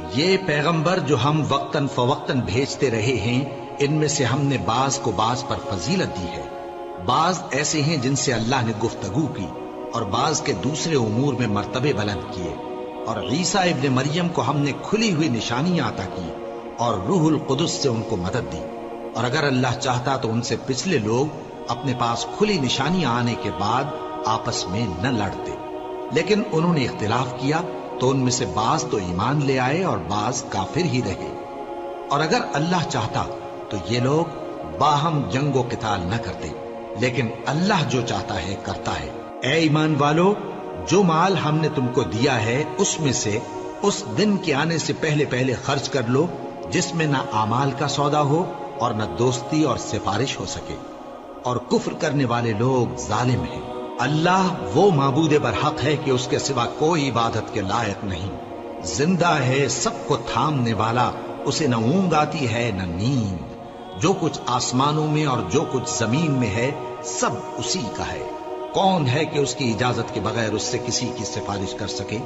یہ پیغمبر جو ہم وقتاً فوقتاً بھیجتے رہے ہیں، ان میں سے ہم نے بعض کو بعض پر فضیلت دی ہے۔ بعض ایسے ہیں جن سے اللہ نے گفتگو کی، اور بعض کے دوسرے امور میں مرتبے بلند کیے۔ اور عیسیٰ ابن مریم کو ہم نے کھلی ہوئی نشانیاں عطا کی، اور روح القدس سے ان کو مدد دی۔ اور اگر اللہ چاہتا تو ان سے پچھلے لوگ اپنے پاس کھلی نشانیاں آنے کے بعد آپس میں نہ لڑتے، لیکن انہوں نے اختلاف کیا تو ان میں سے بعض تو ایمان لے آئے اور بعض کافر ہی رہے۔ اور اگر اللہ چاہتا تو یہ لوگ باہم جنگ و قتال نہ کرتے، لیکن اللہ جو چاہتا ہے کرتا ہے۔ اے ایمان والو، جو مال ہم نے تم کو دیا ہے اس میں سے اس دن کے آنے سے پہلے پہلے خرچ کر لو جس میں نہ اعمال کا سودا ہو اور نہ دوستی اور سفارش ہو سکے، اور کفر کرنے والے لوگ ظالم ہیں۔ اللہ وہ معبود برحق ہے کہ اس کے سوا کوئی عبادت کے لائق نہیں، زندہ ہے، سب کو تھامنے والا، اسے نہ اونگ آتی ہے نہ نیند۔ جو کچھ آسمانوں میں اور جو کچھ زمین میں ہے سب اسی کا ہے۔ کون ہے کہ اس کی اجازت کے بغیر اس سے کسی کی سفارش کر سکے؟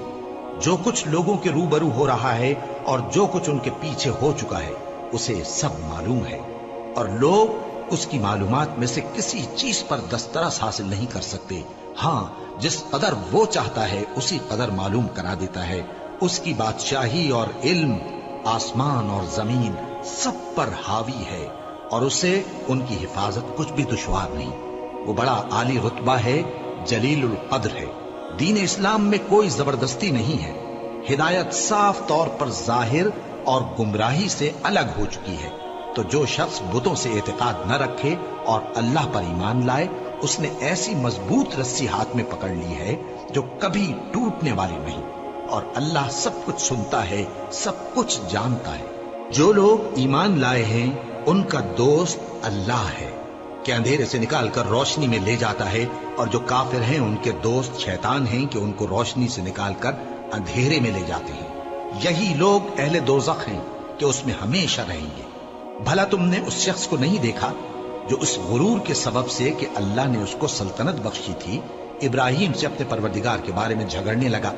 جو کچھ لوگوں کے روبرو ہو رہا ہے اور جو کچھ ان کے پیچھے ہو چکا ہے اسے سب معلوم ہے، اور لوگ اس کی معلومات میں سے کسی چیز پر دسترس حاصل نہیں کر سکتے۔ ہاں، جس قدر وہ چاہتا ہے اسی قدر معلوم کرا دیتا ہے۔ اس کی بادشاہی اور علم آسمان اور زمین سب پر حاوی ہے، اور اسے ان کی حفاظت کچھ بھی دشوار نہیں۔ وہ بڑا عالی رتبہ ہے، جلیل القدر ہے۔ دین اسلام میں کوئی زبردستی نہیں ہے، ہدایت صاف طور پر ظاہر اور گمراہی سے الگ ہو چکی ہے۔ تو جو شخص بتوں سے اعتقاد نہ رکھے اور اللہ پر ایمان لائے، اس نے ایسی مضبوط رسی ہاتھ میں پکڑ لی ہے جو کبھی ٹوٹنے والی نہیں، اور اللہ سب کچھ سنتا ہے، سب کچھ جانتا ہے۔ جو لوگ ایمان لائے ہیں ان کا دوست اللہ ہے کہ اندھیرے سے نکال کر روشنی میں لے جاتا ہے، اور جو کافر ہیں ان کے دوست شیطان ہیں کہ ان کو روشنی سے نکال کر اندھیرے میں لے جاتے ہیں۔ یہی لوگ اہل دوزخ ہیں کہ اس میں ہمیشہ رہیں گے۔ بھلا تم نے اس شخص کو نہیں دیکھا جو اس غرور کے سبب سے کہ اللہ نے اس کو سلطنت بخشی تھی، ابراہیم سے اپنے پروردگار کے بارے میں جھگڑنے لگا؟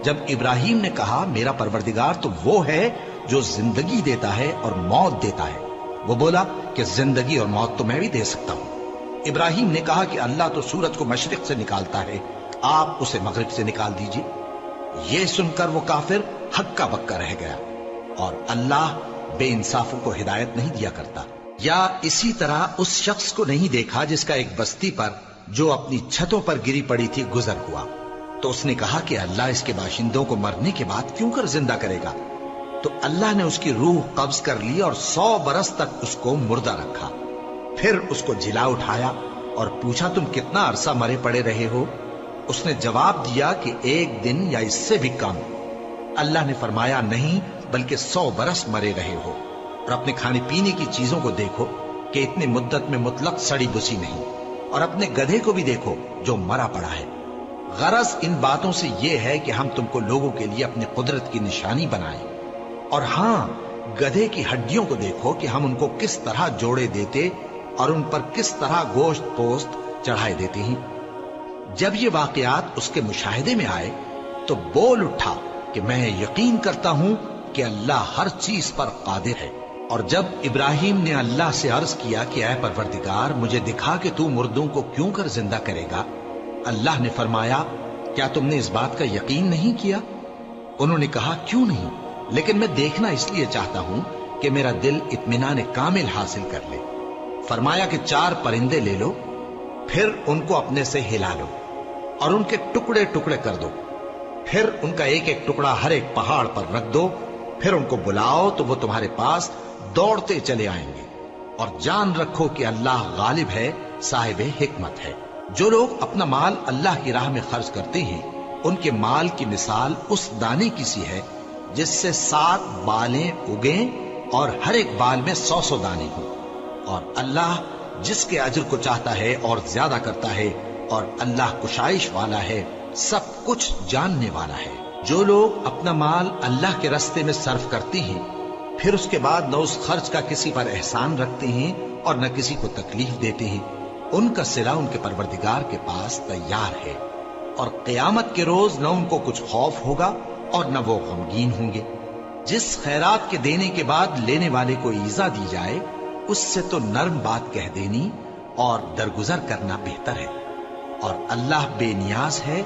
جب ابراہیم نے کہا میرا پروردگار تو وہ ہے جو زندگی دیتا ہے اور موت دیتا ہے، وہ بولا کہ زندگی اور موت تو میں بھی دے سکتا ہوں۔ ابراہیم نے کہا کہ اللہ تو سورج کو مشرق سے نکالتا ہے، آپ اسے مغرب سے نکال دیجئے۔ یہ سن کر وہ کافر ہکا بکا رہ گیا، اور اللہ بے انصافوں کو ہدایت نہیں دیا کرتا۔ یا اسی طرح اس شخص کو نہیں دیکھا جس کا ایک بستی پر جو اپنی چھتوں پر گری پڑی تھی گزر ہوا، تو اس نے کہا کہ اللہ اس کے باشندوں کو مرنے کے بعد کیوں کر زندہ کرے گا؟ تو اللہ نے اس کی روح قبض کر لی اور 100 برس تک اس کو مردہ رکھا۔ پھر اس کو جلا اٹھایا اور پوچھا تم کتنا عرصہ مرے پڑے رہے ہو؟ اس نے جواب دیا کہ 1 دن یا اس سے بھی کم۔ اللہ نے فرمایا نہیں، بلکہ 100 برس مرے رہے ہو، اور اپنے کھانے پینے کی چیزوں کو دیکھو کہ اتنی مدت میں مطلق سڑی بسی نہیں، اور اپنے گدھے کو بھی دیکھو جو مرا پڑا ہے۔ غرض ان باتوں سے یہ ہے کہ ہم تم کو لوگوں کے لیے اپنی قدرت کی نشانی بنائیں۔ اور ہاں، گدھے کی ہڈیوں کو دیکھو کہ ہم ان کو کس طرح جوڑے دیتے اور ان پر کس طرح گوشت پوست چڑھائے دیتے ہیں۔ جب یہ واقعات اس کے مشاہدے میں آئے تو بول اٹھا کہ میں یقین کرتا ہوں کہ اللہ ہر چیز پر قادر ہے۔ اور جب ابراہیم نے اللہ سے عرض کیا کہ اے پروردگار مجھے دکھا کہ تو مردوں کو کیوں کر زندہ کرے گا، اللہ نے فرمایا کیا تم نے اس بات کا یقین نہیں کیا؟ انہوں نے کہا کیوں نہیں، لیکن میں دیکھنا اس لیے چاہتا ہوں کہ میرا دل اطمینان کامل حاصل کر لے۔ فرمایا کہ 4 پرندے لے لو، پھر ان کو اپنے سے ہلا لو اور ان کے ٹکڑے ٹکڑے کر دو، پھر ان کا ایک ایک ٹکڑا ہر ایک پہاڑ پر رکھ دو، پھر ان کو بلاؤ تو وہ تمہارے پاس دوڑتے چلے آئیں گے، اور جان رکھو کہ اللہ غالب ہے، صاحب حکمت ہے۔ جو لوگ اپنا مال اللہ کی راہ میں خرچ کرتے ہیں ان کے مال کی مثال اس دانے کی سی ہے جس سے 7 بالیں اگیں اور ہر ایک بال میں 100 دانے ہوں، اور اللہ جس کے اجر کو چاہتا ہے اور زیادہ کرتا ہے، اور اللہ کشائش والا ہے، سب کچھ جاننے والا ہے۔ جو لوگ اپنا مال اللہ کے راستے میں صرف کرتے ہیں پھر اس کے بعد نہ اس خرچ کا کسی پر احسان رکھتے ہیں اور نہ کسی کو تکلیف دیتے ہیں، ان کا صلہ ان کے پروردگار کے پاس تیار ہے، اور قیامت کے روز نہ ان کو کچھ خوف ہوگا اور نہ وہ غمگین ہوں گے۔ جس خیرات کے دینے کے بعد لینے والے کو ایذا دی جائے اس سے تو نرم بات کہہ دینی اور درگزر کرنا بہتر ہے، اور اللہ بے نیاز ہے،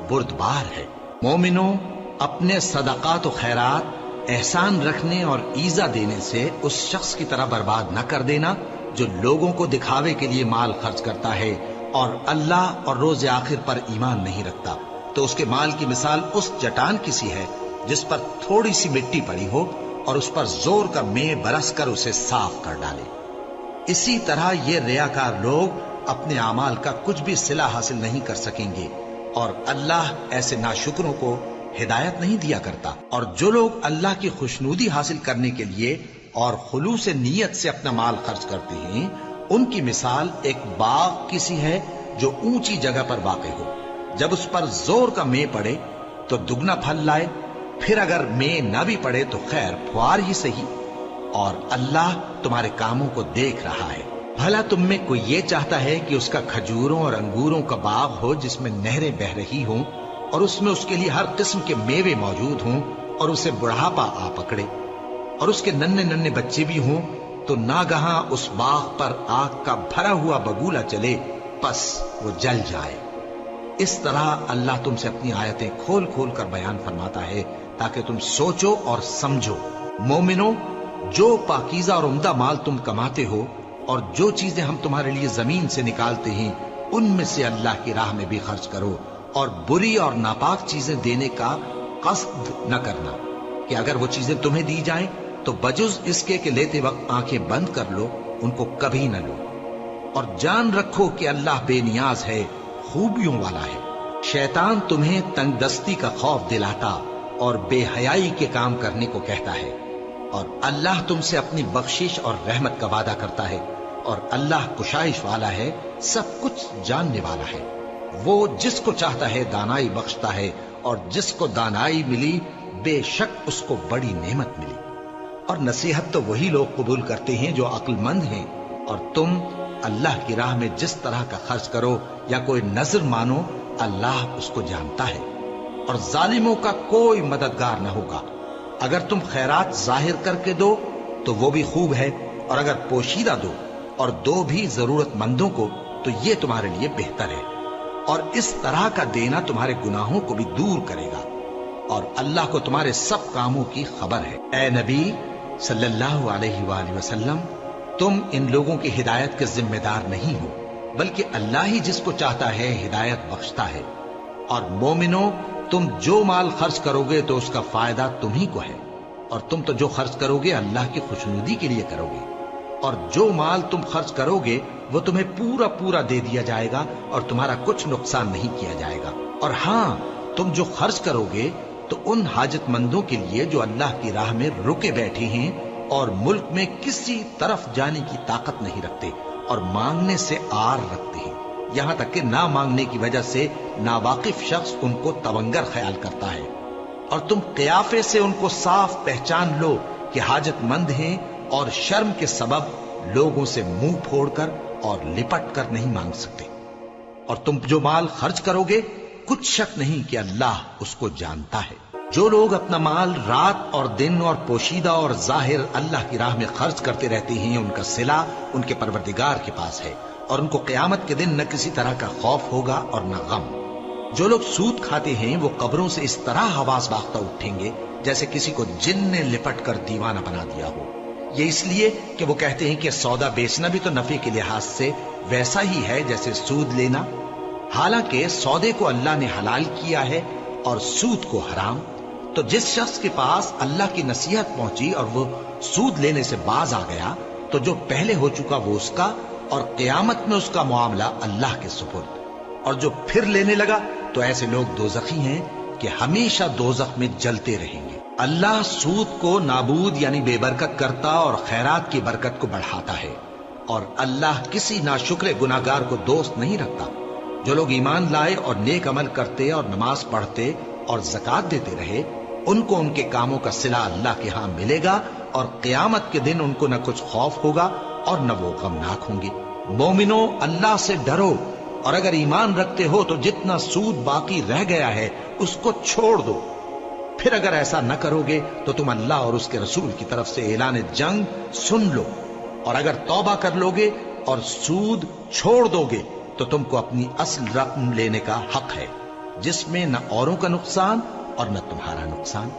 بردبار ہے۔ مومنوں، اپنے صدقات و خیرات احسان رکھنے اور ایذا دینے سے اس شخص کی طرح برباد نہ کر دینا جو لوگوں کو دکھاوے کے لیے مال خرچ کرتا ہے اور اللہ اور روز آخر پر ایمان نہیں رکھتا، تو اس کے مال کی مثال اس چٹان کی سی ہے جس پر تھوڑی سی مٹی پڑی ہو اور اس پر زور کا مے برس کر اسے صاف کر ڈالے۔ اسی طرح یہ ریاکار لوگ اپنے اعمال کا کچھ بھی صلہ حاصل نہیں کر سکیں گے، اور اللہ ایسے ناشکروں کو ہدایت نہیں دیا کرتا۔ اور جو لوگ اللہ کی خوشنودی حاصل کرنے کے لیے اور خلوص نیت سے اپنا مال خرچ کرتے ہیں، ان کی مثال ایک باغ کی سی ہے جو اونچی جگہ پر واقع ہو، جب اس پر زور کا مے پڑے تو دگنا پھل لائے، پھر اگر مے نہ بھی پڑے تو خیر پھوار ہی سہی، اور اللہ تمہارے کاموں کو دیکھ رہا ہے۔ بھلا تم میں کوئی یہ چاہتا ہے کہ اس کا کھجوروں اور انگوروں کا باغ ہو جس میں نہریں بہہ رہی ہوں اور اس میں اس کے لیے ہر قسم کے میوے موجود ہوں، اور اسے بڑھاپا آ پکڑے اور اس کے ننھے ننھے بچے بھی ہوں، تو ناگہاں اس باغ پر آگ کا بھرا ہوا بگولا چلے، پس وہ جل جائے۔ اس طرح اللہ تم سے اپنی آیتیں کھول کھول کر بیان فرماتا ہے تاکہ تم سوچو اور سمجھو۔ مومنو، جو پاکیزہ اور عمدہ مال تم کماتے ہو اور جو چیزیں ہم تمہارے لیے زمین سے نکالتے ہیں ان میں سے اللہ کی راہ میں بھی خرچ کرو، اور بری اور ناپاک چیزیں دینے کا قصد نہ کرنا کہ اگر وہ چیزیں تمہیں دی جائیں تو بجز اس کے کہ لیتے وقت آنکھیں بند کر لو، ان کو کبھی نہ لو، اور جان رکھو کہ اللہ بے نیاز ہے، خوبیوں والا ہے۔ شیطان تمہیں تنگ دستی کا خوف دلاتا اور بے حیائی کے کام کرنے کو کہتا ہے، اور اللہ تم سے اپنی بخشش اور رحمت کا وعدہ کرتا ہے، اور اللہ کشائش والا ہے، سب کچھ جاننے والا ہے۔ وہ جس کو چاہتا ہے دانائی بخشتا ہے، اور جس کو دانائی ملی بے شک اس کو بڑی نعمت ملی۔ اور نصیحت تو وہی لوگ قبول کرتے ہیں جو عقل مند ہیں، اور تم اللہ کی راہ میں جس طرح کا خرچ کرو یا کوئی نذر مانو، اللہ اس کو جانتا ہے، اور ظالموں کا کوئی مددگار نہ ہوگا۔ اگر تم خیرات ظاہر کر کے دو تو وہ بھی خوب ہے، اور اگر پوشیدہ دو اور دو بھی ضرورت مندوں کو تو یہ تمہارے لیے بہتر ہے، اور اس طرح کا دینا تمہارے گناہوں کو بھی دور کرے گا، اور اللہ کو تمہارے سب کاموں کی خبر ہے۔ اے نبی صلی اللہ علیہ وآلہ وسلم، تم ان لوگوں کی ہدایت کے ذمہ دار نہیں ہو، بلکہ اللہ ہی جس کو چاہتا ہے ہدایت بخشتا ہے۔ اور مومنو، تم جو مال خرچ کرو گے تو اس کا فائدہ تمہیں کو ہے، اور تم تو جو خرچ کرو گے اللہ کی خوشنودی کے لیے کرو گے، اور جو مال تم خرچ کرو گے وہ تمہیں پورا پورا دے دیا جائے گا اور تمہارا کچھ نقصان نہیں کیا جائے گا۔ اور ہاں، تم جو خرچ کرو گے تو ان حاجت مندوں کے لیے جو اللہ کی راہ میں رکے بیٹھے ہیں اور ملک میں کسی طرف جانے کی طاقت نہیں رکھتے اور مانگنے سے آر رکھتے ہیں، یہاں تک کہ نہ مانگنے کی وجہ سے ناواقف شخص ان کو تونگر خیال کرتا ہے، اور تم قیافے سے ان کو صاف پہچان لو کہ حاجت مند ہیں، اور شرم کے سبب لوگوں سے منہ پھوڑ کر اور لپٹ کر نہیں مانگ سکتے۔ اور تم جو مال خرچ کرو گے کچھ شک نہیں کہ اللہ اس کو جانتا ہے۔ جو لوگ اپنا مال رات اور دن اور پوشیدہ اور ظاہر اللہ کی راہ میں خرچ کرتے رہتے ہیں، ان کا صلہ ان کے پروردگار کے پاس ہے، اور ان کو قیامت کے دن نہ کسی طرح کا خوف ہوگا اور نہ غم۔ جو لوگ سود کھاتے ہیں وہ قبروں سے اس طرح حواس باختہ اٹھیں گے جیسے کسی کو جن نے لپٹ کر دیوانہ بنا دیا ہو، یہ اس لیے کہ وہ کہتے ہیں کہ سودا بیچنا بھی تو نفع کے لحاظ سے ویسا ہی ہے جیسے سود لینا، حالانکہ سودے کو اللہ نے حلال کیا ہے اور سود کو حرام۔ تو جس شخص کے پاس اللہ کی نصیحت پہنچی اور وہ سود لینے سے باز آ گیا تو جو پہلے ہو چکا وہ اس کا، اور قیامت میں اس کا معاملہ اللہ کے سپرد۔ اور جو پھر لینے لگا تو ایسے لوگ دوزخی ہیں کہ ہمیشہ دوزخ میں جلتے رہیں گے۔ اللہ سود کو نابود یعنی بے برکت کرتا اور خیرات کی برکت کو بڑھاتا ہے، اور اللہ کسی ناشکر گناہگار کو دوست نہیں رکھتا۔ جو لوگ ایمان لائے اور نیک عمل کرتے اور نماز پڑھتے اور زکوٰۃ دیتے رہے، ان کو ان کے کاموں کا صلہ اللہ کے ہاں ملے گا، اور قیامت کے دن ان کو نہ کچھ خوف ہوگا اور نہ وہ غمناک ہوں گے۔ مومنو، اللہ سے ڈرو، اور اگر ایمان رکھتے ہو تو جتنا سود باقی رہ گیا ہے اس کو چھوڑ دو، پھر اگر ایسا نہ کرو گے تو تم اللہ اور اس کے رسول کی طرف سے اعلان جنگ سن لو، اور اگر توبہ کر لو گے اور سود چھوڑ دو گے تو تم کو اپنی اصل رقم لینے کا حق ہے، جس میں نہ اوروں کا نقصان اور نہ تمہارا نقصان۔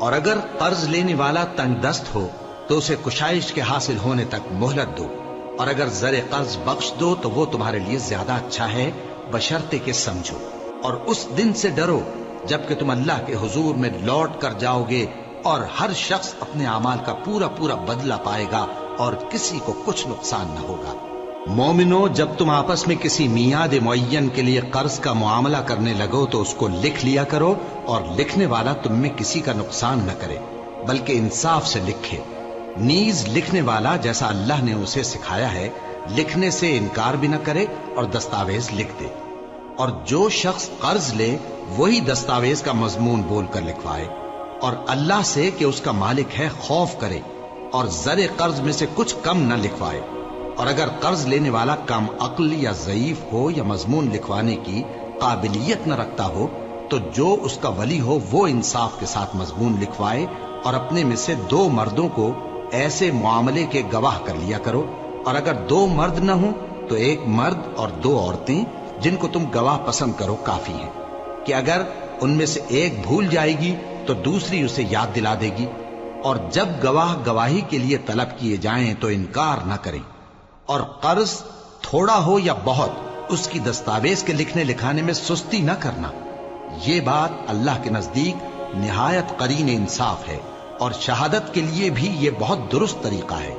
اور اگر قرض لینے والا تنگ دست ہو تو اسے کشائش کے حاصل ہونے تک مہلت دو، اور اگر زر قرض بخش دو تو وہ تمہارے لیے زیادہ اچھا ہے، بشرطے کہ سمجھو۔ اور اس دن سے ڈرو جبکہ تم اللہ کے حضور میں لوٹ کر جاؤ گے، اور ہر شخص اپنے اعمال کا پورا پورا بدلہ پائے گا اور کسی کو کچھ نقصان نہ ہوگا۔ مومنو، جب تم آپس میں کسی میعاد معین کے لیے قرض کا معاملہ کرنے لگو تو اس کو لکھ لیا کرو، اور لکھنے والا تم میں کسی کا نقصان نہ کرے بلکہ انصاف سے لکھے۔ نیز لکھنے والا جیسا اللہ نے اسے سکھایا ہے لکھنے سے انکار بھی نہ کرے اور دستاویز لکھ دے۔ اور جو شخص قرض لے وہی دستاویز کا مضمون بول کر لکھوائے، اور اللہ سے کہ اس کا مالک ہے خوف کرے، اور زر قرض میں سے کچھ کم نہ لکھوائے۔ اور اگر قرض لینے والا کم عقل یا ضعیف ہو یا مضمون لکھوانے کی قابلیت نہ رکھتا ہو تو جو اس کا ولی ہو وہ انصاف کے ساتھ مضمون لکھوائے، اور اپنے میں سے 2 مردوں کو ایسے معاملے کے گواہ کر لیا کرو، اور اگر 2 مرد نہ ہوں تو 1 مرد اور 2 عورتیں جن کو تم گواہ پسند کرو کافی ہیں، کہ اگر ان میں سے ایک بھول جائے گی تو دوسری اسے یاد دلا دے گی۔ اور جب گواہ گواہی کے لیے طلب کیے جائیں تو انکار نہ کریں۔ اور قرض تھوڑا ہو یا بہت اس کی دستاویز کے لکھنے لکھانے میں سستی نہ کرنا، یہ بات اللہ کے نزدیک نہایت قرین انصاف ہے، اور شہادت کے لیے بھی یہ بہت درست طریقہ ہے۔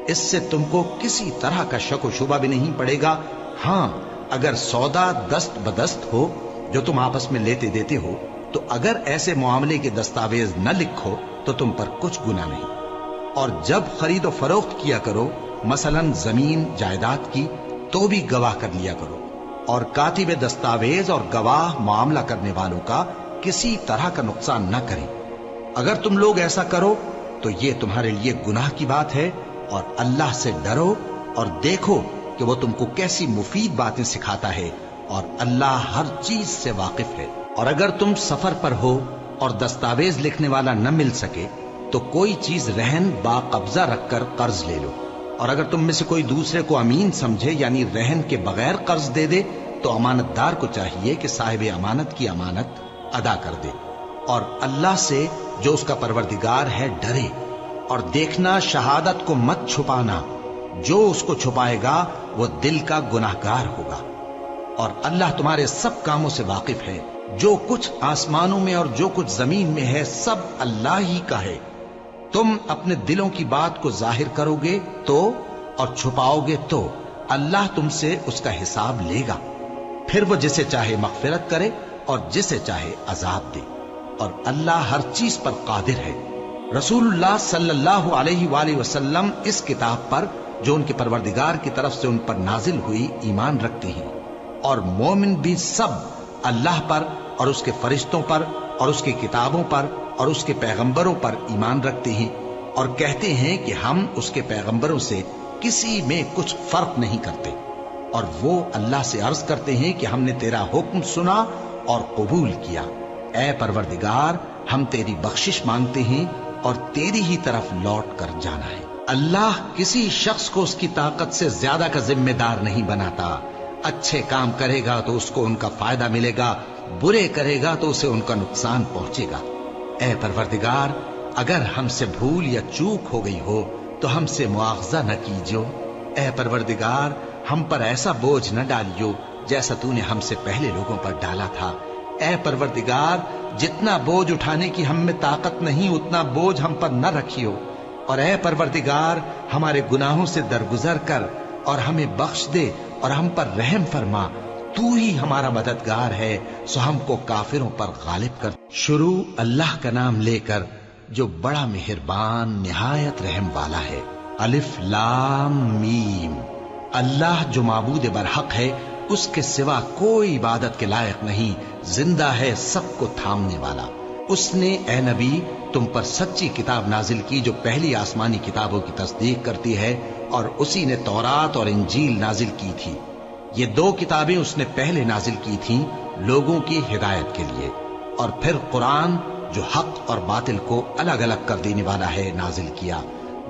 اس سے تم کو کسی طرح کا شک و شبہ بھی نہیں پڑے گا۔ ہاں، اگر سودا دست بدست ہو جو تم آپس میں لیتے دیتے ہو تو اگر ایسے معاملے کے دستاویز نہ لکھو تو تم پر کچھ گناہ نہیں۔ اور جب خرید و فروخت کیا کرو، مثلا زمین جائیداد کی، تو بھی گواہ کر لیا کرو، اور کاتب دستاویز اور گواہ معاملہ کرنے والوں کا کسی طرح کا نقصان نہ کریں۔ اگر تم لوگ ایسا کرو تو یہ تمہارے لیے گناہ کی بات ہے، اور اللہ سے ڈرو اور دیکھو کہ وہ تم کو کیسی مفید باتیں سکھاتا ہے، اور اللہ ہر چیز سے واقف ہے۔ اور اگر تم سفر پر ہو اور دستاویز لکھنے والا نہ مل سکے تو کوئی چیز رہن با قبضہ رکھ کر قرض لے لو، اور اگر تم میں سے کوئی دوسرے کو امین سمجھے یعنی رہن کے بغیر قرض دے دے تو امانت دار کو چاہیے کہ صاحب امانت کی امانت ادا کر دے، اور اللہ سے جو اس کا پروردگار ہے ڈرے، اور دیکھنا شہادت کو مت چھپانا، جو اس کو چھپائے گا وہ دل کا گناہگار ہوگا۔ اور اللہ تمہارے سب کاموں سے واقف ہے، جو کچھ آسمانوں میں اور جو کچھ زمین میں ہے سب اللہ ہی کا ہے۔ تم اپنے دلوں کی بات کو ظاہر کرو گے تو اور چھپاؤ گے تو اللہ تم سے اس کا حساب لے گا، پھر وہ جسے چاہے مغفرت کرے اور جسے چاہے عذاب دے، اور اللہ ہر چیز پر قادر ہے۔ رسول اللہ صلی اللہ علیہ وآلہ وسلم اس کتاب پر جو ان کے پروردگار کی طرف سے ان پر نازل ہوئی ایمان رکھتے ہیں، اور مومن بھی سب اللہ پر اور اس کے فرشتوں پر اور اس کی کتابوں پر اور اس کے پیغمبروں پر ایمان رکھتے ہیں، اور کہتے ہیں کہ ہم اس کے پیغمبروں سے کسی میں کچھ فرق نہیں کرتے، اور وہ اللہ سے عرض کرتے ہیں کہ ہم نے تیرا حکم سنا اور قبول کیا۔ اے پروردگار، ہم تیری بخشش مانگتے ہیں اور تیری ہی طرف لوٹ کر جانا ہے۔ اللہ کسی شخص کو اس کی طاقت سے زیادہ کا ذمہ دار نہیں بناتا۔ اچھے کام کرے گا تو اس کو ان کا فائدہ ملے گا، برے کرے گا تو اسے ان کا نقصان پہنچے گا۔ اے پروردگار، اگر ہم سے بھول یا چوک ہو گئی ہو تو ہم سے مواخذہ نہ کیجو۔ اے پروردگار، ہم پر ایسا بوجھ نہ ڈالیو جیسا تو نے ہم سے پہلے لوگوں پر ڈالا تھا۔ اے پروردگار، جتنا بوجھ اٹھانے کی ہم میں طاقت نہیں اتنا بوجھ ہم پر نہ رکھیو، اور اے پروردگار، ہمارے گناہوں سے درگزر کر اور ہمیں بخش دے اور ہم پر رحم فرما، تو ہی ہمارا مددگار ہے، سو ہم کو کافروں پر غالب کر۔ شروع اللہ کا نام لے کر جو بڑا مہربان نہایت رحم والا ہے۔ الف لام میم۔ اللہ جو معبود برحق ہے، اس کے سوا کوئی عبادت کے لائق نہیں، زندہ ہے، سب کو تھامنے والا۔ اس نے اے نبی تم پر سچی کتاب نازل کی جو پہلی آسمانی کتابوں کی تصدیق کرتی ہے، اور اسی نے تورات اور انجیل نازل کی تھی۔ یہ 2 کتابیں اس نے پہلے نازل کی تھیں لوگوں کی ہدایت کے لیے، اور پھر قرآن جو حق اور باطل کو الگ الگ کر دینے والا ہے نازل کیا۔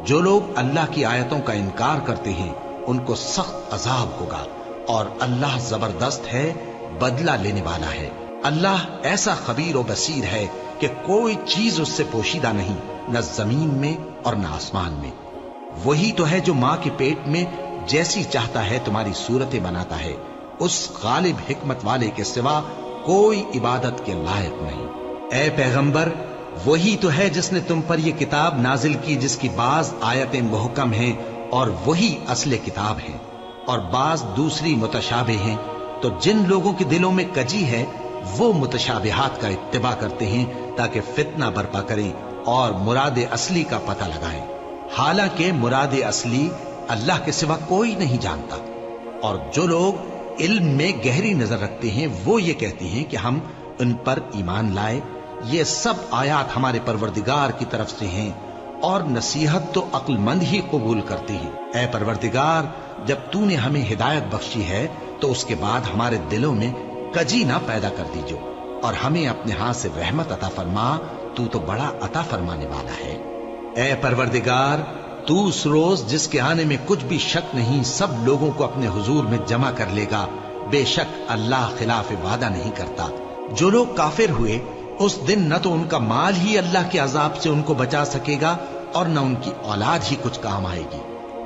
جو لوگ اللہ کی آیتوں کا انکار کرتے ہیں ان کو سخت عذاب ہوگا، اور اللہ زبردست ہے، بدلہ لینے والا ہے۔ اللہ ایسا خبیر و بصیر ہے کہ کوئی چیز اس سے پوشیدہ نہیں، نہ زمین میں اور نہ آسمان میں۔ وہی تو ہے جو ماں کے پیٹ میں جیسی چاہتا ہے تمہاری صورتیں بناتا ہے، اس غالب حکمت والے کے سوا کوئی عبادت کے لائق نہیں۔ اے پیغمبر، وہی تو ہے جس نے تم پر یہ کتاب نازل کی جس کی بعض آیتیں محکم ہیں اور وہی اصل کتاب ہیں، اور بعض دوسری متشابہ ہیں۔ تو جن لوگوں کے دلوں میں کجی ہے وہ متشابہات کا اتباع کرتے ہیں تاکہ فتنہ برپا کریں اور مراد اصلی کا پتہ لگائیں، حالانکہ مراد اصلی اللہ کے سوا کوئی نہیں جانتا۔ اور جو لوگ علم میں گہری نظر رکھتے ہیں وہ یہ کہتے ہیں کہ ہم ان پر ایمان لائے، یہ سب آیات ہمارے پروردگار کی طرف سے ہیں، اور نصیحت تو عقل مند ہی قبول کرتے ہیں۔ اے پروردگار، جب تو نے ہمیں ہدایت بخشی ہے تو اس کے بعد ہمارے دلوں میں کجی نہ پیدا کر دیجو، اور ہمیں اپنے ہاتھ سے رحمت عطا فرما، تو بڑا عطا فرمانے والا ہے۔ اے پروردگار، تو اس روز جس کے آنے میں کچھ بھی شک نہیں سب لوگوں کو اپنے حضور میں جمع کر لے گا، بے شک اللہ خلاف وعدہ نہیں کرتا۔ جو لوگ کافر ہوئے اس دن نہ تو ان کا مال ہی اللہ کے عذاب سے ان کو بچا سکے گا اور نہ ان کی اولاد ہی کچھ کام آئے گی،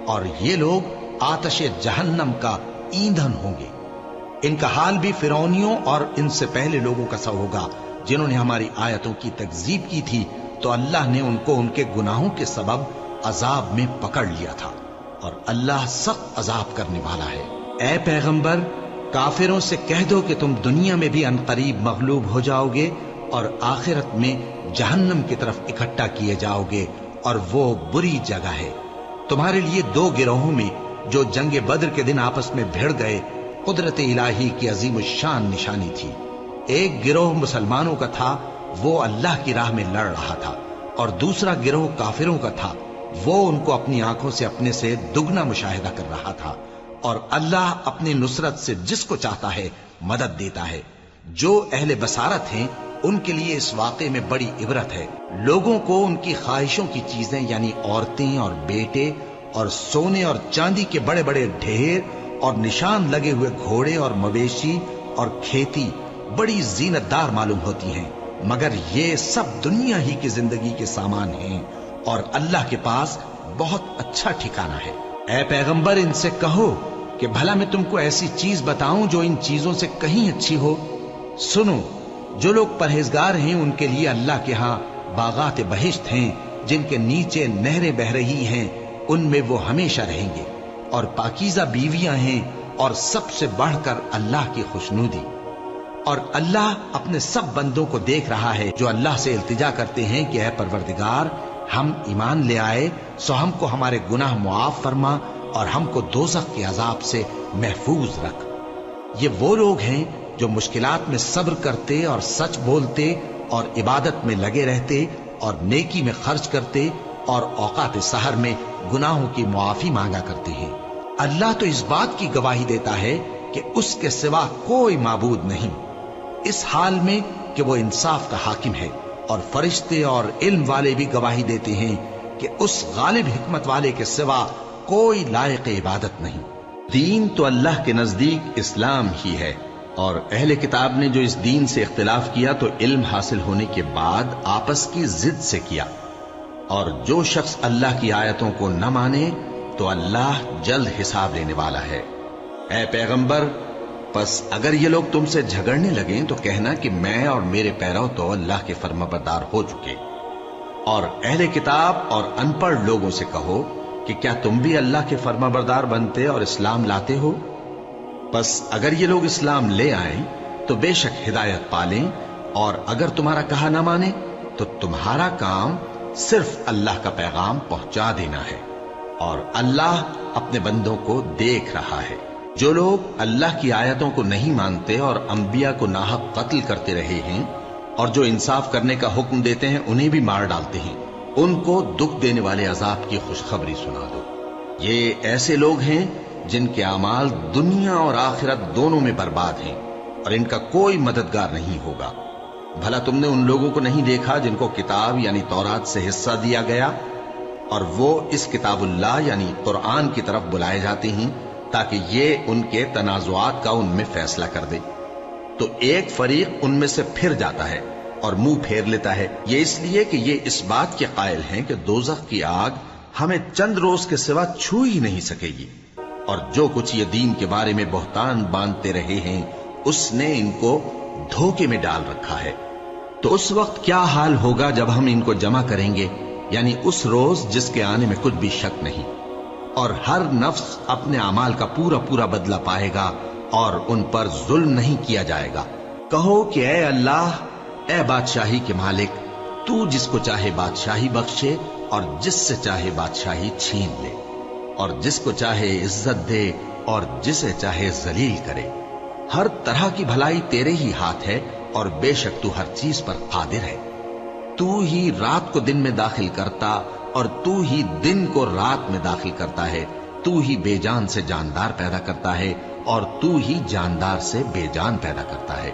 اور یہ لوگ آتش جہنم کا ایندھن ہوں گے۔ ان کا حال بھی فرعونیوں اور ان سے پہلے لوگوں کا سا ہوگا جنہوں نے ہماری آیتوں کی تکذیب کی تھی، تو اللہ نے ان کو ان کے گناہوں کے سبب عذاب میں پکڑ لیا تھا، اور اللہ سخت عذاب کرنے والا ہے۔ اے پیغمبر، کافروں سے کہہ دو کہ تم دنیا میں بھی عنقریب مغلوب ہو جاؤ گے اور آخرت میں جہنم کی طرف اکٹھا کیے جاؤ گے، اور وہ بری جگہ ہے۔ تمہارے لیے دو گروہوں میں جو جنگ بدر کے دن آپس میں بھیڑ گئے قدرت الہی کی عظیم الشان نشانی تھی۔ ایک گروہ مسلمانوں کا تھا، وہ اللہ کی راہ میں لڑ رہا تھا، اور دوسرا گروہ کافروں کا تھا، وہ ان کو اپنی آنکھوں سے اپنے سے دگنا مشاہدہ کر رہا تھا۔ اور اللہ اپنی نصرت سے جس کو چاہتا ہے مدد دیتا ہے۔ جو اہل بصارت ہیں ان کے لیے اس واقعے میں بڑی عبرت ہے۔ لوگوں کو ان کی خواہشوں کی چیزیں یعنی عورتیں اور بیٹے اور سونے اور چاندی کے بڑے بڑے ڈھیر اور نشان لگے ہوئے گھوڑے اور مویشی اور کھیتی بڑی زینت دار معلوم ہوتی ہیں، مگر یہ سب دنیا ہی کی زندگی کے سامان ہیں، اور اللہ کے پاس بہت اچھا ٹھکانہ ہے۔ اے پیغمبر، ان سے کہو کہ بھلا میں تم کو ایسی چیز بتاؤں جو ان چیزوں سے کہیں اچھی ہو؟ سنو، جو لوگ پرہیزگار ہیں ان کے لیے اللہ کے ہاں باغات بہشت ہیں جن کے نیچے نہریں بہ رہی ہیں، ان میں وہ ہمیشہ رہیں گے، اور پاکیزہ بیویاں ہیں، اور سب سے بڑھ کر اللہ کی خوشنودی۔ اور اللہ اپنے سب بندوں کو دیکھ رہا ہے جو اللہ سے التجا کرتے ہیں کہ اے پروردگار، ہم ایمان لے آئے سو ہم کو ہمارے گناہ معاف فرما اور ہم کو دوزخ کے عذاب سے محفوظ رکھ۔ یہ وہ لوگ ہیں جو مشکلات میں صبر کرتے اور سچ بولتے اور عبادت میں لگے رہتے اور نیکی میں خرچ کرتے اور اوقات سحر میں گناہوں کی معافی مانگا کرتے ہیں۔ اللہ تو اس بات کی گواہی دیتا ہے کہ اس کے سوا کوئی معبود نہیں، اس حال میں کہ وہ انصاف کا حاکم ہے، اور فرشتے اور علم والے بھی گواہی دیتے ہیں کہ اس غالب حکمت والے کے سوا کوئی لائق عبادت نہیں۔ دین تو اللہ کے نزدیک اسلام ہی ہے، اور اہل کتاب نے جو اس دین سے اختلاف کیا تو علم حاصل ہونے کے بعد آپس کی ضد سے کیا، اور جو شخص اللہ کی آیتوں کو نہ مانے تو اللہ جلد حساب لینے والا ہے۔ اے پیغمبر، پس اگر یہ لوگ تم سے جھگڑنے لگیں تو کہنا کہ میں اور میرے پیرو تو اللہ کے فرمانبردار ہو چکے، اور اہل کتاب اور ان پڑھ لوگوں سے کہو کہ کیا تم بھی اللہ کے فرمانبردار بنتے اور اسلام لاتے ہو؟ پس اگر یہ لوگ اسلام لے آئیں تو بے شک ہدایت پالیں، اور اگر تمہارا کہا نہ مانے تو تمہارا کام صرف اللہ کا پیغام پہنچا دینا ہے، اور اللہ اپنے بندوں کو دیکھ رہا ہے۔ جو لوگ اللہ کی آیتوں کو نہیں مانتے اور انبیاء کو ناحق قتل کرتے رہے ہیں، اور جو انصاف کرنے کا حکم دیتے ہیں انہیں بھی مار ڈالتے ہیں، ان کو دکھ دینے والے عذاب کی خوشخبری سنا دو۔ یہ ایسے لوگ ہیں جن کے اعمال دنیا اور آخرت دونوں میں برباد ہیں، اور ان کا کوئی مددگار نہیں ہوگا۔ بھلا تم نے ان لوگوں کو نہیں دیکھا جن کو کتاب یعنی تورات سے حصہ دیا گیا اور وہ اس کتاب اللہ یعنی قرآن کی طرف بلائے جاتے ہیں تاکہ یہ ان کے تنازعات کا ان میں فیصلہ کر دے؟ تو ایک فریق ان میں سے پھر جاتا ہے اور منہ پھیر لیتا ہے، یہ اس لیے کہ یہ اس بات کے قائل ہیں کہ دوزخ کی آگ ہمیں چند روز کے سوا چھو ہی نہیں سکے گی، اور جو کچھ یہ دین کے بارے میں بہتان باندھتے رہے ہیں اس نے ان کو دھوکے میں ڈال رکھا ہے۔ تو اس وقت کیا حال ہوگا جب ہم ان کو جمع کریں گے، یعنی اس روز جس کے آنے میں کچھ بھی شک نہیں، اور ہر نفس اپنے اعمال کا پورا پورا بدلہ پائے گا اور ان پر ظلم نہیں کیا جائے گا۔ کہو کہ اے اللہ، اے بادشاہی کے مالک، تو جس کو چاہے بادشاہی بخشے اور جس سے چاہے بادشاہی چھین لے، اور جس کو چاہے عزت دے اور جسے چاہے ذلیل کرے۔ ہر طرح کی بھلائی تیرے ہی ہاتھ ہے اور بے شک تو ہر چیز پر قادر ہے۔ تو ہی رات کو دن میں داخل کرتا اور تو ہی دن کو رات میں داخل کرتا ہے، تو ہی بے جان سے جاندار پیدا کرتا ہے اور تو ہی جاندار سے بے جان پیدا کرتا ہے،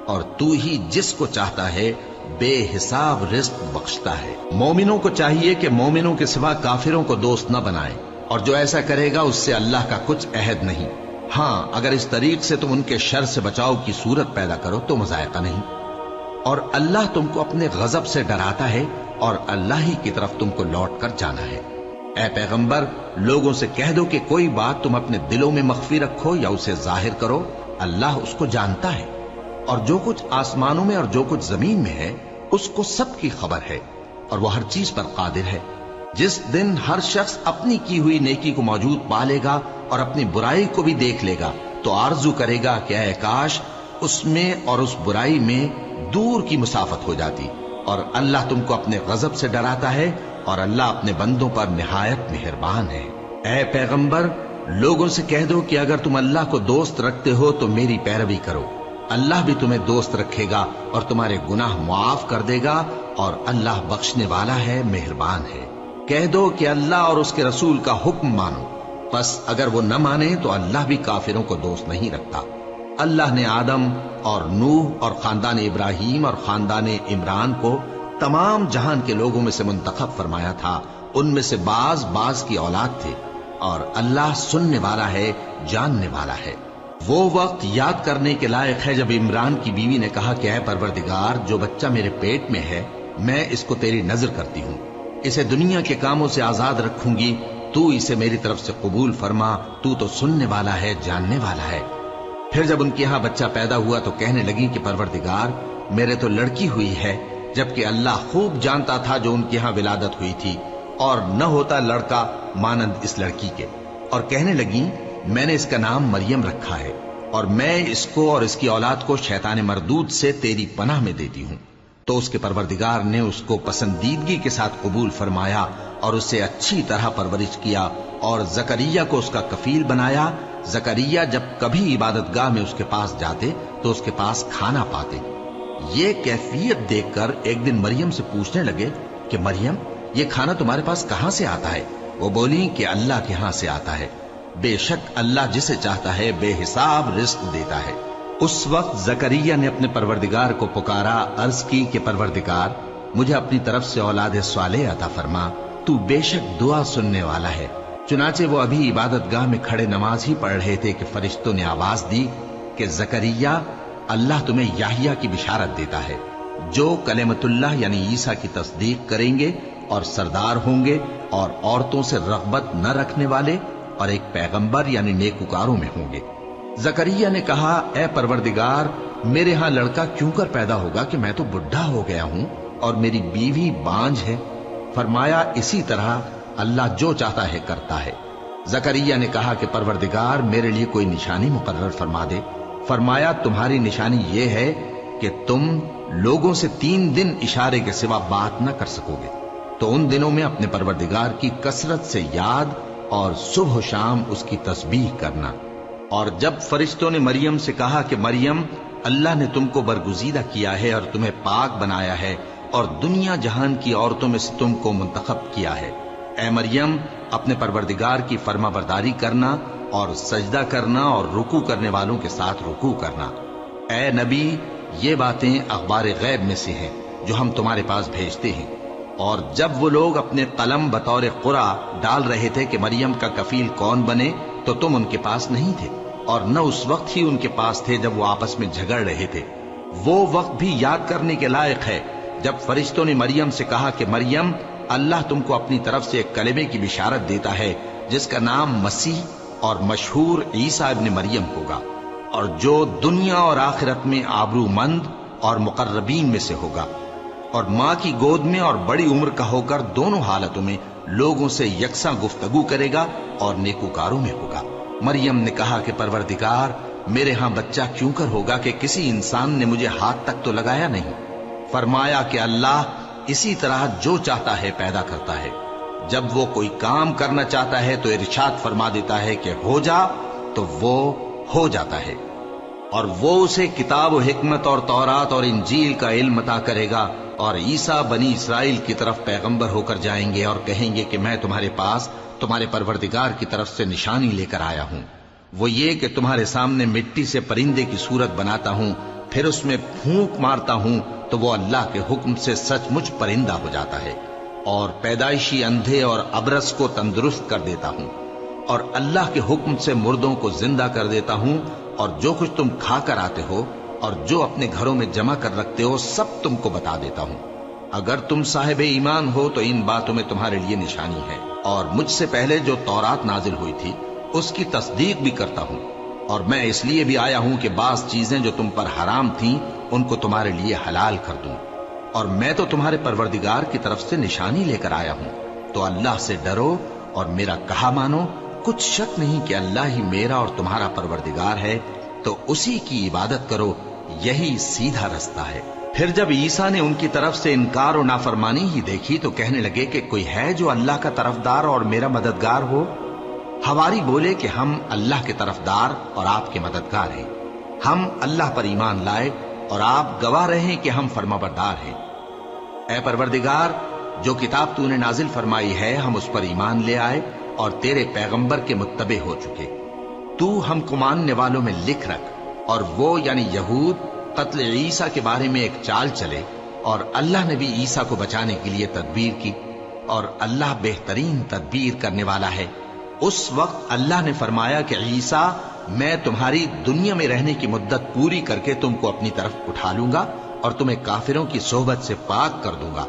اور تو ہی جس کو چاہتا ہے بے حساب رزق بخشتا ہے۔ مومنوں کو چاہیے کہ مومنوں کے سوا کافروں کو دوست نہ بنائیں، اور جو ایسا کرے گا اس سے اللہ کا کچھ عہد نہیں۔ ہاں، اگر اس طریق سے تم ان کے شر سے بچاؤ کی صورت پیدا کرو تو مذائقہ نہیں، اور اللہ تم کو اپنے غضب سے ڈراتا ہے اور اللہ ہی کی طرف تم کو لوٹ کر جانا ہے۔ اے پیغمبر، لوگوں سے کہہ دو کہ کوئی بات تم اپنے دلوں میں مخفی رکھو یا اسے ظاہر کرو، اللہ اس کو جانتا ہے، اور جو کچھ آسمانوں میں اور جو کچھ زمین میں ہے اس کو سب کی خبر ہے، اور وہ ہر چیز پر قادر ہے۔ جس دن ہر شخص اپنی کی ہوئی نیکی کو موجود پا لے گا اور اپنی برائی کو بھی دیکھ لے گا تو آرزو کرے گا کہ اے کاش اس میں اور اس برائی میں دور کی مسافت ہو جاتی، اور اللہ تم کو اپنے غضب سے ڈراتا ہے اور اللہ اپنے بندوں پر نہایت مہربان ہے۔ اے پیغمبر، لوگوں سے کہہ دو کہ اگر تم اللہ کو دوست رکھتے ہو تو میری پیروی کرو، اللہ بھی تمہیں دوست رکھے گا اور تمہارے گناہ معاف کر دے گا، اور اللہ بخشنے والا ہے، مہربان ہے۔ کہہ دو کہ اللہ اور اس کے رسول کا حکم مانو، پس اگر وہ نہ مانے تو اللہ بھی کافروں کو دوست نہیں رکھتا۔ اللہ نے آدم اور نوح اور خاندان ابراہیم اور خاندان عمران کو تمام جہان کے لوگوں میں سے منتخب فرمایا تھا، ان میں سے بعض کی اولاد تھے، اور اللہ سننے والا ہے، جاننے والا ہے۔ وہ وقت یاد کرنے کے لائق ہے جب عمران کی بیوی نے کہا کہ اے پروردگار، جو بچہ میرے پیٹ میں ہے میں اس کو تیری نظر کرتی ہوں، اسے دنیا کے کاموں سے آزاد رکھوں گی، تو اسے میری طرف سے قبول فرما، تو سننے والا ہے، جاننے والا ہے۔ پھر جب ان کے ہاں بچہ پیدا ہوا تو کہنے لگی کہ پروردگار، میرے تو لڑکی ہوئی ہے، جبکہ اللہ خوب جانتا تھا جو ان کے ہاں ولادت ہوئی تھی، اور نہ ہوتا لڑکا مانند اس لڑکی کے، اور کہنے لگی میں نے اس کا نام مریم رکھا ہے، اور میں اس کو اور اس کی اولاد کو شیطان مردود سے تیری پناہ میں دیتی ہوں۔ تو اس کے پروردگار نے اس کو پسندیدگی کے ساتھ قبول فرمایا اور اسے اچھی طرح پرورش کیا، اور زکریا کو اس کا کفیل بنایا۔ زکریا جب کبھی عبادت گاہ میں اس کے پاس جاتے تو اس کے پاس کھانا پاتے۔ یہ کیفیت دیکھ کر ایک دن مریم سے پوچھنے لگے کہ مریم، یہ کھانا تمہارے پاس کہاں سے آتا ہے؟ وہ بولی کہ اللہ کے ہاں سے آتا ہے، بے شک اللہ جسے چاہتا ہے بے حساب رزق دیتا ہے۔ اس وقت زکریا نے اپنے پروردگار کو پکارا، عرض کی کہ پروردگار، مجھے اپنی طرف سے اولاد صالح عطا فرما، تو بے شک دعا سننے والا ہے۔ چنانچہ وہ ابھی عبادت گاہ میں کھڑے نماز ہی پڑھ رہے تھے کہ فرشتوں نے آواز دی کہ زکریا، اللہ تمہیں یحییٰ کی بشارت دیتا ہے، جو کلمۃ اللہ یعنی عیسیٰ کی تصدیق کریں گے اور سردار ہوں گے اور عورتوں سے رغبت نہ رکھنے والے اور ایک پیغمبر یعنی نیکوکاروں میں ہوں گے۔ زکریا نے کہا، اے پروردگار، میرے ہاں لڑکا کیوں کر پیدا ہوگا کہ میں تو بڈھا ہو گیا ہوں اور میری بیوی بانجھ ہے؟ فرمایا، اسی طرح اللہ جو چاہتا ہے کرتا ہے۔ زکریا نے کہا کہ پروردگار، میرے لیے کوئی نشانی مقرر فرما دے۔ فرمایا، تمہاری نشانی یہ ہے کہ تم لوگوں سے 3 دن اشارے کے سوا بات نہ کر سکو گے، تو ان دنوں میں اپنے پروردگار کی کثرت سے یاد اور صبح و شام اس کی تسبیح کرنا۔ اور جب فرشتوں نے مریم سے کہا کہ مریم، اللہ نے تم کو برگزیدہ کیا ہے اور تمہیں پاک بنایا ہے اور دنیا جہان کی عورتوں میں سے تم کو منتخب کیا ہے، اے مریم، اپنے پروردگار کی فرما برداری کرنا اور سجدہ کرنا اور رکوع کرنے والوں کے ساتھ رکوع کرنا۔ اے نبی، یہ باتیں اخبار غیب میں سے ہیں جو ہم تمہارے پاس بھیجتے ہیں۔ اور جب وہ لوگ اپنے قلم بطور قرعہ ڈال رہے تھے کہ مریم کا کفیل کون بنے تو تم ان کے پاس نہیں تھے، اور نہ اس وقت ہی ان کے پاس تھے جب وہ آپس میں جھگڑ رہے تھے۔ وہ وقت بھی یاد کرنے کے لائق ہے جب فرشتوں نے مریم سے کہا کہ مریم، اللہ تم کو اپنی طرف سے ایک کلمے کی بشارت دیتا ہے جس کا نام مسیح اور مشہور عیسیٰ ابن مریم ہوگا، اور جو دنیا اور آخرت میں آبرو مند اور مقربین میں سے ہوگا، اور ماں کی گود میں اور بڑی عمر کا ہو کر دونوں حالتوں میں لوگوں سے یکساں گفتگو کرے گا اور نیکوکاروں میں ہوگا۔ مریم نے کہا کہ پروردگار، میرے ہاں بچہ کیوں کر ہوگا کہ کسی انسان نے مجھے ہاتھ تک تو لگایا نہیں۔ فرمایا کہ اللہ اسی طرح جو چاہتا ہے پیدا کرتا ہے، جب وہ کوئی کام کرنا چاہتا ہے تو ارشاد فرما دیتا ہے کہ ہو جا تو وہ ہو جاتا ہے، اور وہ اسے کتاب و حکمت اور تورات اور انجیل کا علم عطا کرے گا، اور عیسیٰ بنی اسرائیل کی طرف پیغمبر ہو کر جائیں گے اور کہیں گے کہ میں تمہارے پاس تمہارے پروردگار کی طرف سے نشانی لے کر آیا ہوں، وہ یہ کہ تمہارے سامنے مٹی سے پرندے کی صورت بناتا ہوں، پھر اس میں پھونک مارتا ہوں تو وہ اللہ کے حکم سے سچ مچ پرندہ ہو جاتا ہے، اور پیدائشی اندھے اور ابرص کو تندرست کر دیتا ہوں، اور اللہ کے حکم سے مردوں کو زندہ کر دیتا ہوں، اور جو کچھ تم کھا کر آتے ہو اور جو اپنے گھروں میں جمع کر رکھتے ہو سب تم کو بتا دیتا ہوں۔ اگر تم صاحب ایمان ہو تو ان باتوں میں تمہارے لیے نشانی ہے، اور مجھ سے پہلے جو تورات نازل ہوئی تھی اس کی تصدیق بھی کرتا ہوں، اور میں اس لیے بھی آیا ہوں کہ بعض چیزیں جو تم پر حرام تھیں ان کو تمہارے لیے حلال کر دوں، اور میں تو تمہارے پروردگار کی طرف سے نشانی لے کر آیا ہوں، تو اللہ سے ڈرو اور میرا کہا مانو۔ کچھ شک نہیں کہ اللہ ہی میرا اور تمہارا پروردگار ہے، تو اسی کی عبادت کرو، یہی سیدھا رستہ ہے۔ پھر جب عیسیٰ نے ان کی طرف سے انکار و نافرمانی ہی دیکھی تو کہنے لگے کہ کوئی ہے جو اللہ کا طرفدار اور میرا مددگار ہو؟ حواری بولے کہ ہم اللہ کے طرفدار اور آپ کے مددگار ہیں، ہم اللہ پر ایمان لائے اور آپ گواہ رہے کہ ہم فرما بردار ہیں۔ اے پروردگار، جو کتاب تو نے نازل فرمائی ہے ہم اس پر ایمان لے آئے اور تیرے پیغمبر کے متبع ہو چکے، تو ہم کو ماننے والوں میں لکھ رکھ، اور وہ یعنی یہود قتل عیسیٰ کے بارے میں ایک چال چلے، اور اللہ نے بھی عیسیٰ کو بچانے کے لیے تدبیر کی، اور اللہ بہترین تدبیر کرنے والا ہے۔ اس وقت اللہ نے فرمایا کہ عیسیٰ، میں تمہاری دنیا میں رہنے کی مدت پوری کر کے تم کو اپنی طرف اٹھا لوں گا اور تمہیں کافروں کی صحبت سے پاک کر دوں گا،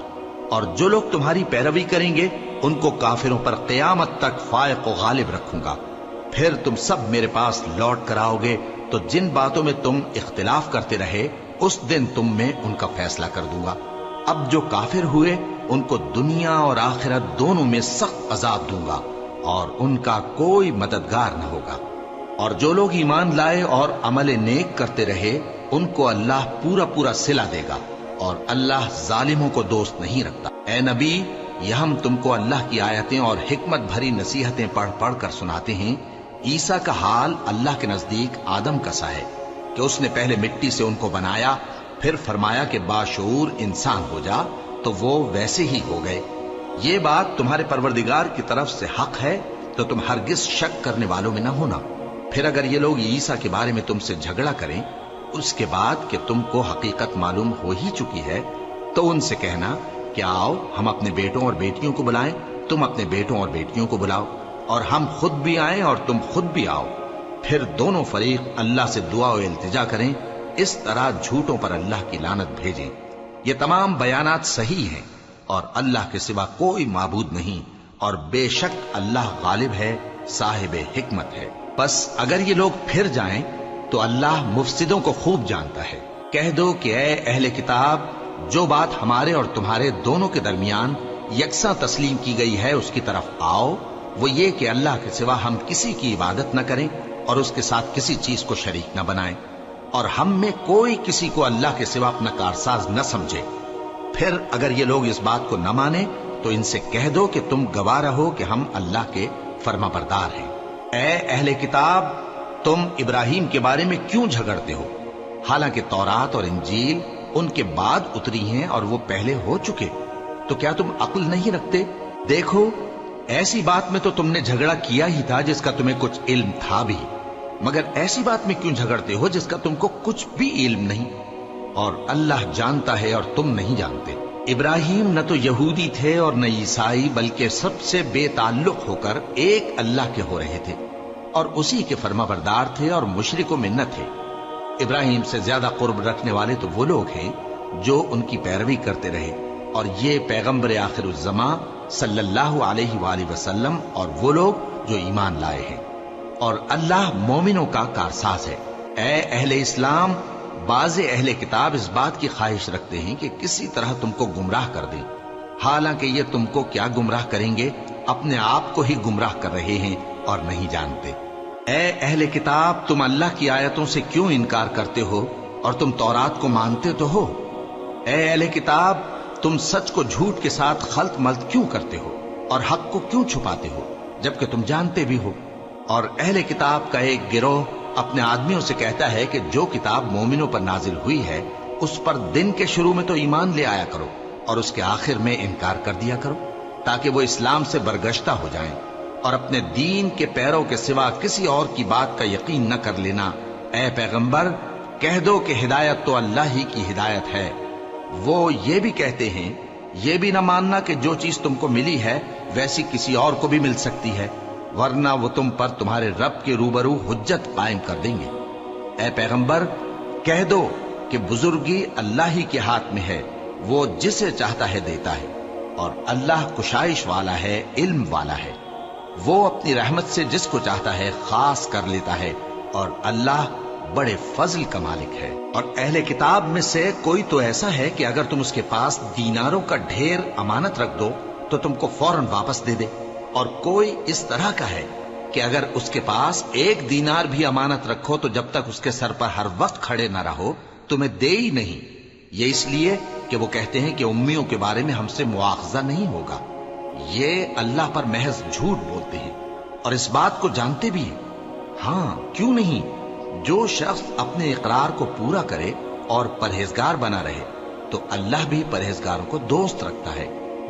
اور جو لوگ تمہاری پیروی کریں گے ان کو کافروں پر قیامت تک فائق و غالب رکھوں گا۔ پھر تم سب میرے پاس لوٹ کر آؤ گے تو جن باتوں میں تم اختلاف کرتے رہے اس دن تم میں ان کا فیصلہ کر دوں گا۔ اب جو کافر ہوئے ان کو دنیا اور آخرت دونوں میں سخت عذاب دوں گا، اور ان کا کوئی مددگار نہ ہوگا۔ اور جو لوگ ایمان لائے اور عمل نیک کرتے رہے ان کو اللہ پورا پورا صلہ دے گا، اور اللہ ظالموں کو دوست نہیں رکھتا۔ اے نبی، یہ ہم تم کو اللہ کی آیتیں اور حکمت بھری نصیحتیں پڑھ پڑھ کر سناتے ہیں۔ عیسیٰ کا حال اللہ کے نزدیک آدم کا سا ہے کہ اس نے پہلے مٹی سے ان کو بنایا، پھر فرمایا کہ باشعور انسان ہو جا، تو وہ ویسے ہی ہو گئے۔ یہ بات تمہارے پروردگار کی طرف سے حق ہے، تو تم ہرگز شک کرنے والوں میں نہ ہونا۔ پھر اگر یہ لوگ عیسیٰ کے بارے میں تم سے جھگڑا کریں اس کے بعد کہ تم کو حقیقت معلوم ہو ہی چکی ہے، تو ان سے کہنا کہ آؤ ہم اپنے بیٹوں اور بیٹیوں کو بلائیں، تم اپنے بیٹوں اور بیٹیوں کو بلاؤ، اور ہم خود بھی آئیں اور تم خود بھی آؤ، پھر دونوں فریق اللہ سے دعا و التجا کریں، اس طرح جھوٹوں پر اللہ کی لعنت بھیجیں۔ یہ تمام بیانات صحیح ہیں، اور اللہ کے سوا کوئی معبود نہیں، اور بے شک اللہ غالب ہے، صاحب حکمت ہے۔ بس اگر یہ لوگ پھر جائیں تو اللہ مفسدوں کو خوب جانتا ہے۔ کہہ دو کہ اے اہل کتاب، جو بات ہمارے اور تمہارے دونوں کے درمیان یکساں تسلیم کی گئی ہے اس کی طرف آؤ، وہ یہ کہ اللہ کے سوا ہم کسی کی عبادت نہ کریں اور اس کے ساتھ کسی چیز کو شریک نہ بنائیں، اور ہم میں کوئی کسی کو اللہ کے سوا اپنا کارساز نہ سمجھے۔ پھر اگر یہ لوگ اس بات کو نہ مانیں تو ان سے کہہ دو کہ تم گواہ رہو کہ ہم اللہ کے فرما بردار ہیں۔ اے اہل کتاب، تم ابراہیم کے بارے میں کیوں جھگڑتے ہو؟ حالانکہ تورات اور انجیل ان کے بعد اتری ہیں اور وہ پہلے ہو چکے، تو کیا تم عقل نہیں رکھتے؟ دیکھو، ایسی بات میں تو تم نے جھگڑا کیا ہی تھا جس کا تمہیں کچھ علم تھا بھی، مگر ایسی بات میں کیوں جھگڑتے ہو جس کا تم کو کچھ بھی علم نہیں؟ اور اللہ جانتا ہے اور تم نہیں جانتے۔ ابراہیم نہ تو یہودی تھے اور نہ عیسائی، بلکہ سب سے بے تعلق ہو کر ایک اللہ کے ہو رہے تھے اور اسی کے فرما بردار تھے اور مشرکوں میں نہ تھے۔ ابراہیم سے زیادہ قرب رکھنے والے تو وہ لوگ ہیں جو ان کی پیروی کرتے رہے، اور یہ پیغمبر آخر الزماں صلی اللہ علیہ وآلہ وسلم اور وہ لوگ جو ایمان لائے ہیں، اور اللہ مومنوں کا کارساز ہے۔ اے اہل اسلام، بعض اہل کتاب اس بات کی خواہش رکھتے ہیں کہ کسی طرح تم کو گمراہ کر دیں، حالانکہ یہ تم کو کیا گمراہ کریں گے، اپنے آپ کو ہی گمراہ کر رہے ہیں اور نہیں جانتے۔ اے اہل کتاب، تم اللہ کی آیتوں سے کیوں انکار کرتے ہو اور تم تورات کو مانتے تو ہو؟ اے اہل کتاب، تم سچ کو جھوٹ کے ساتھ خلط ملط کیوں کرتے ہو اور حق کو کیوں چھپاتے ہو جبکہ تم جانتے بھی ہو؟ اور اہل کتاب کا ایک گروہ اپنے آدمیوں سے کہتا ہے کہ جو کتاب مومنوں پر نازل ہوئی ہے اس پر دن کے شروع میں تو ایمان لے آیا کرو اور اس کے آخر میں انکار کر دیا کرو، تاکہ وہ اسلام سے برگشتہ ہو جائیں اور اپنے دین کے پیروں کے سوا کسی اور کی بات کا یقین نہ کر لینا۔ اے پیغمبر، کہہ دو کہ ہدایت تو اللہ ہی کی ہدایت ہے۔ وہ یہ بھی کہتے ہیں، یہ بھی نہ ماننا کہ جو چیز تم کو ملی ہے ویسی کسی اور کو بھی مل سکتی ہے، ورنہ وہ تم پر تمہارے رب کے روبرو حجت قائم کر دیں گے۔ اے پیغمبر، کہہ دو کہ بزرگی اللہ ہی کے ہاتھ میں ہے، وہ جسے چاہتا ہے دیتا ہے، اور اللہ کشائش والا ہے، علم والا ہے۔ وہ اپنی رحمت سے جس کو چاہتا ہے خاص کر لیتا ہے، اور اللہ بڑے فضل کا مالک ہے۔ اور اہل کتاب میں سے کوئی تو ایسا ہے کہ اگر تم اس کے پاس دیناروں کا ڈھیر امانت رکھ دو تو تم کو فوراً واپس دے دے، اور کوئی اس طرح کا ہے کہ اگر اس کے پاس ایک دینار بھی امانت رکھو تو جب تک اس کے سر پر ہر وقت کھڑے نہ رہو تمہیں دے ہی نہیں۔ یہ اس لیے کہ وہ کہتے ہیں کہ امیوں کے بارے میں ہم سے مواخذہ نہیں ہوگا۔ یہ اللہ پر محض جھوٹ بولتے ہیں اور اس بات کو جانتے بھی ہیں۔ ہاں، کیوں نہیں؟ جو شخص اپنے اقرار کو پورا کرے اور پرہیزگار بنا رہے تو اللہ بھی پرہیزگاروں کو دوست رکھتا ہے۔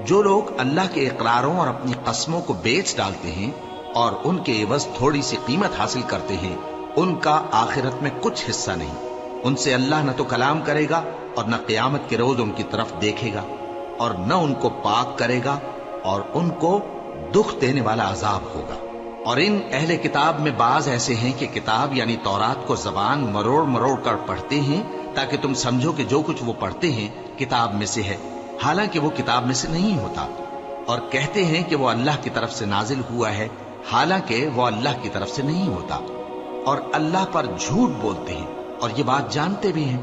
جو لوگ اللہ کے اقراروں اور اپنی قسموں کو بیچ ڈالتے ہیں اور ان کے عوض تھوڑی سی قیمت حاصل کرتے ہیں، ان کا آخرت میں کچھ حصہ نہیں۔ ان سے اللہ نہ تو کلام کرے گا اور نہ قیامت کے روز ان کی طرف دیکھے گا، اور نہ ان کو پاک کرے گا، اور ان کو دکھ دینے والا عذاب ہوگا۔ اور ان اہل کتاب میں بعض ایسے ہیں کہ کتاب یعنی تورات کو زبان مروڑ مروڑ کر پڑھتے ہیں تاکہ تم سمجھو کہ جو کچھ وہ پڑھتے ہیں کتاب میں سے ہے، حالانکہ وہ کتاب میں سے نہیں ہوتا، اور کہتے ہیں کہ وہ اللہ کی طرف سے نازل ہوا ہے، حالانکہ وہ اللہ کی طرف سے نہیں ہوتا، اور اللہ پر جھوٹ بولتے ہیں اور یہ بات جانتے بھی ہیں۔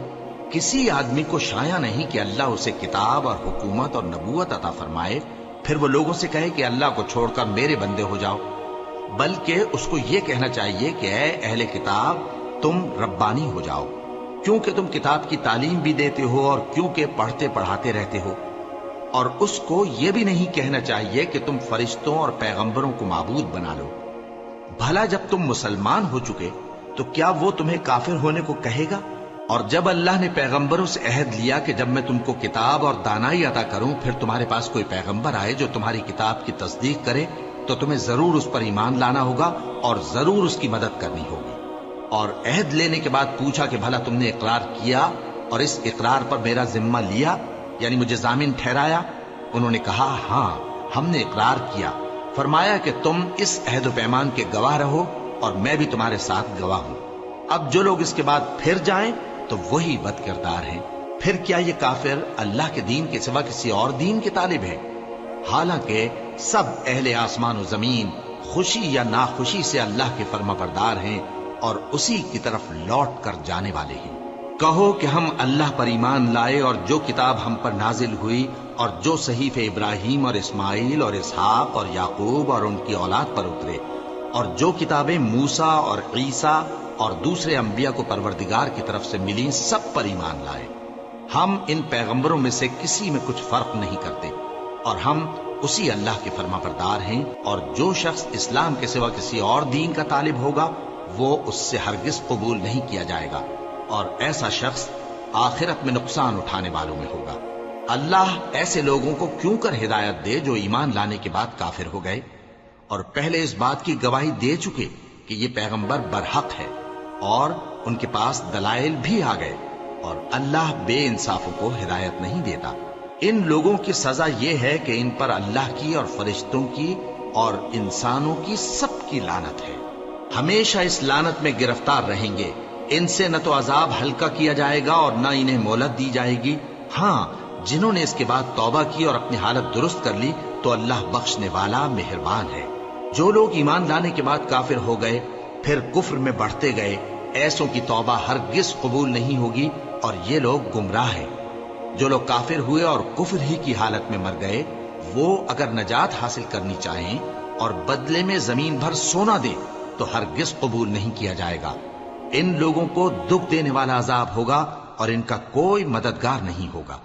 کسی آدمی کو شایع نہیں کہ اللہ اسے کتاب اور حکومت اور نبوت عطا فرمائے پھر وہ لوگوں سے کہے کہ اللہ کو چھوڑ کر میرے بندے ہو جاؤ، بلکہ اس کو یہ کہنا چاہیے کہ اے اہل کتاب، تم ربانی ہو جاؤ، کیونکہ تم کتاب کی تعلیم بھی دیتے ہو اور کیونکہ پڑھتے پڑھاتے رہتے ہو۔ اور اس کو یہ بھی نہیں کہنا چاہیے کہ تم فرشتوں اور پیغمبروں کو معبود بنا لو۔ بھلا جب تم مسلمان ہو چکے تو کیا وہ تمہیں کافر ہونے کو کہے گا؟ اور جب اللہ نے پیغمبروں سے عہد لیا کہ جب میں تم کو کتاب اور دانائی عطا کروں پھر تمہارے پاس کوئی پیغمبر آئے جو تمہاری کتاب کی تصدیق کرے تو تمہیں ضرور اس پر ایمان لانا ہوگا اور ضرور اس کی مدد کرنی ہوگی۔ اور عہد لینے کے بعد پوچھا کہ بھلا تم نے اقرار کیا اور اس اقرار پر میرا ذمہ لیا، یعنی مجھے ضامن ٹھہرایا؟ انہوں نے کہا ہاں، ہم نے اقرار کیا۔ فرمایا کہ تم اس عہد و پیمان کے گواہ رہو اور میں بھی تمہارے ساتھ گواہ ہوں۔ اب جو لوگ اس کے بعد پھر جائیں تو وہی بد کردار ہیں۔ پھر کیا یہ کافر اللہ کے دین کے سوا کسی اور دین کے طالب ہے؟ حالانکہ سب اہل آسمان و زمین خوشی یا ناخوشی سے اللہ کے فرما بردار ہیں اور اسی کی طرف لوٹ کر جانے والے ہیں۔ کہو کہ ہم اللہ پر ایمان لائے اور جو کتاب ہم پر نازل ہوئی اور جو صحیف ابراہیم اور اسماعیل اور اسحاق اور یعقوب اور ان کی اولاد پر اترے، اور جو کتابیں موسیٰ اور عیسیٰ اور دوسرے انبیاء کو پروردگار کی طرف سے ملیں، سب پر ایمان لائے۔ ہم ان پیغمبروں میں سے کسی میں کچھ فرق نہیں کرتے، اور ہم اسی اللہ کے فرما بردار ہیں۔ اور جو شخص اسلام کے سوا کسی اور دین کا طالب ہوگا وہ اس سے ہرگز قبول نہیں کیا جائے گا، اور ایسا شخص آخرت میں نقصان اٹھانے والوں میں ہوگا۔ اللہ ایسے لوگوں کو کیوں کر ہدایت دے جو ایمان لانے کے بعد کافر ہو گئے اور پہلے اس بات کی گواہی دے چکے، کہ کہ یہ پیغمبر برحق ہے اور ان کے پاس دلائل بھی آ گئے، اور اللہ بے انصافوں کو ہدایت نہیں دیتا۔ ان لوگوں کی سزا یہ ہے کہ ان پر اللہ کی اور فرشتوں کی اور انسانوں کی سب کی لعنت ہے، ہمیشہ اس لعنت میں گرفتار رہیں گے۔ ان سے نہ تو عذاب ہلکا کیا جائے گا اور نہ انہیں مہلت دی جائے گی۔ ہاں، جنہوں نے اس کے بعد توبہ کی اور اپنی حالت درست کر لی تو اللہ بخشنے والا مہربان ہے۔ جو لوگ ایمان لانے کے بعد کافر ہو گئے پھر کفر میں بڑھتے گئے، ایسوں کی توبہ ہرگز قبول نہیں ہوگی اور یہ لوگ گمراہ ہیں۔ جو لوگ کافر ہوئے اور کفر ہی کی حالت میں مر گئے، وہ اگر نجات حاصل کرنی چاہیں اور بدلے میں زمین بھر سونا دیں تو ہرگز قبول نہیں کیا جائے گا۔ ان لوگوں کو دکھ دینے والا عذاب ہوگا اور ان کا کوئی مددگار نہیں ہوگا۔